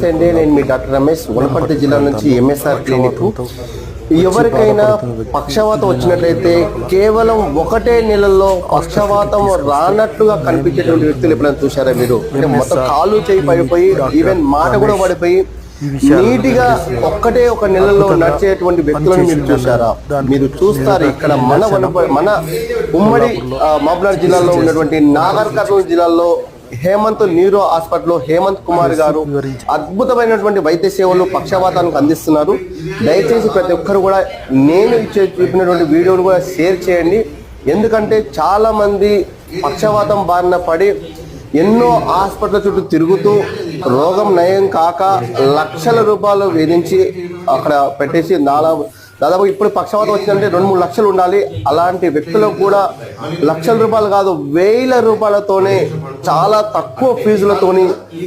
అండి, నేను మీ డాక్టర్ రమేష్, వనపర్తి జిల్లా నుంచి ఎంఎస్ఆర్ క్లినిక్. ఎవరికైనా పక్షవాతం వచ్చినట్లయితే కేవలం ఒకటే నెలల్లో పక్షవాతం రానట్లుగా కనిపించేటువంటి వ్యక్తులు ఎప్పుడైనా చూసారా మీరు? అంటే మొత్తం కాలు చేయి పడిపోయి ఈవెన్ మాట కూడా పడిపోయి నీటిగా ఒక్కటే ఒక నెలలో నడిచేటువంటి వ్యక్తులను మీరు చూసారా? మీరు చూస్తారు. ఇక్కడ మన ఉమ్మడి మహబూబ్నగర్ జిల్లాలో ఉన్నటువంటి నాగర్ కర్నూలు జిల్లాలో హేమంత్ న్యూరో హాస్పిటల్లో హేమంత్ కుమార్ గారు అద్భుతమైనటువంటి వైద్య సేవలు పక్షవాతానికి అందిస్తున్నారు. దయచేసి ప్రతి ఒక్కరు కూడా నేను చెప్పినటువంటి వీడియోను కూడా షేర్ చేయండి. ఎందుకంటే చాలా మంది పక్షవాతం బారిన పడి ఎన్నో హాస్పిటల్ చుట్టూ తిరుగుతూ రోగం నయం కాక లక్షల రూపాయలు వేధించి అక్కడ పెట్టేసి దాదాపు ఇప్పుడు పక్షవాతం వచ్చిందంటే 2-3 లక్షలు ఉండాలి. అలాంటి వ్యక్తులకు కూడా లక్షల రూపాయలు కాదు, 1000 రూపాయలతోనే చాలా తక్కువ ఫీజులతోని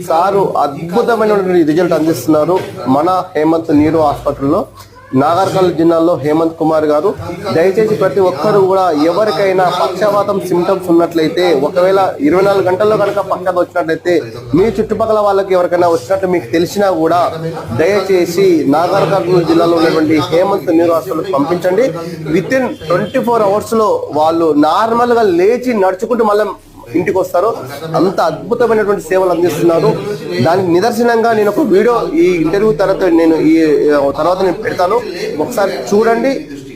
సారు అద్భుతమైనటువంటి రిజల్ట్ అందిస్తున్నారు మన హేమంత్ న్యూరో హాస్పిటల్లో నాగర్ కర్నూలు జిల్లాలో హేమంత్ కుమార్ గారు. దయచేసి ప్రతి ఒక్కరు కూడా ఎవరికైనా పక్షవాతం సిమ్టమ్స్ ఉన్నట్లయితే, ఒకవేళ 24 గంటల్లో కనుక పక్షవాతం వచ్చినట్లయితే మీ చుట్టుపక్కల వాళ్ళకి ఎవరికైనా వచ్చినట్టు మీకు తెలిసినా కూడా దయచేసి నాగర్ కర్నూలు జిల్లాలో ఉన్నటువంటి హేమంత్ న్యూరో హాస్పిటల్కి పంపించండి. వితిన్ 24 అవర్స్లో వాళ్ళు నార్మల్గా లేచి నడుచుకుంటూ మళ్ళీ ఇంటికి వస్తారు. అంత అద్భుతమైనటువంటి సేవలు అందిస్తున్నారు. దానికి నిదర్శనంగా నేను ఒక వీడియో ఈ ఇంటర్వ్యూ తర్వాత నేను పెడతాను. ఒకసారి చూడండి.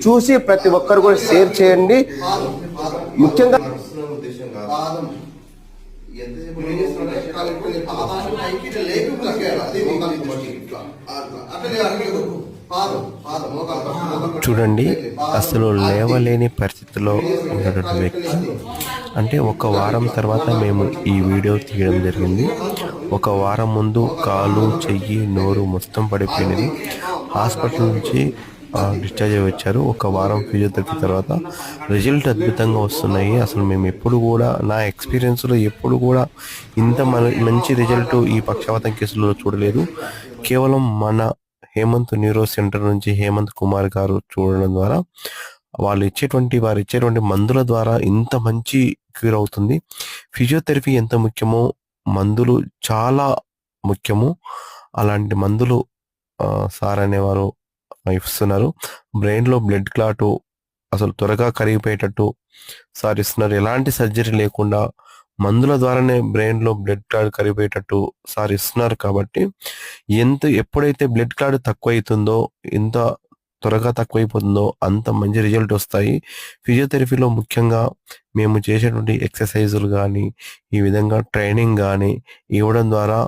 చూసి ప్రతి ఒక్కరు కూడా షేర్ చేయండి. ముఖ్యంగా చూడండి, అసలు లేవలేని పరిస్థితిలో ఉన్నటువంటి వ్యక్తి. అంటే ఒక వారం తర్వాత మేము ఈ వీడియో తీయడం జరిగింది. ఒక వారం ముందు కాలు, చెయ్యి, నోరు మొత్తం పడిపోయినది. హాస్పిటల్ నుంచి డిశ్చార్జ్ అయ్యి వచ్చారు. ఒక వారం ఫిజియోథెరపీ తర్వాత రిజల్ట్ అద్భుతంగా వస్తున్నాయి. అసలు మేము ఎప్పుడు కూడా, నా ఎక్స్పీరియన్స్లో ఎప్పుడు కూడా ఇంత మంచి రిజల్ట్ ఈ పక్షవాతం కేసులో చూడలేదు. కేవలం మన హేమంత్ న్యూరో సెంటర్ నుంచి హేమంత్ కుమార్ గారు చూడడం ద్వారా వారు ఇచ్చేటువంటి మందుల ద్వారా ఇంత మంచి క్యూర్ అవుతుంది. ఫిజియోథెరపీ ఎంత ముఖ్యమో మందులు చాలా ముఖ్యము. అలాంటి మందులు సార్ అనేవారు ఇస్తున్నారు. బ్రెయిన్లో బ్లడ్ క్లాటు అసలు త్వరగా కరిగిపోయేటట్టు సార్ ఇస్తున్నారు. ఎలాంటి సర్జరీ లేకుండా మందుల ద్వారానే బ్రెయిన్లో బ్లడ్ క్లాట్ కరిగిపోయేటట్టు సార్ ఇస్తున్నారు. కాబట్టి ఎప్పుడైతే బ్లడ్ క్లాట్ తక్కువ అవుతుందో, ఎంత త్వరగా తక్కువైపోతుందో అంత మంచి రిజల్ట్ వస్తాయి. ఫిజియోథెరపీలో ముఖ్యంగా మేము చేసేటువంటి ఎక్సర్సైజులు కానీ, ఈ విధంగా ట్రైనింగ్ కానీ ఇవ్వడం ద్వారా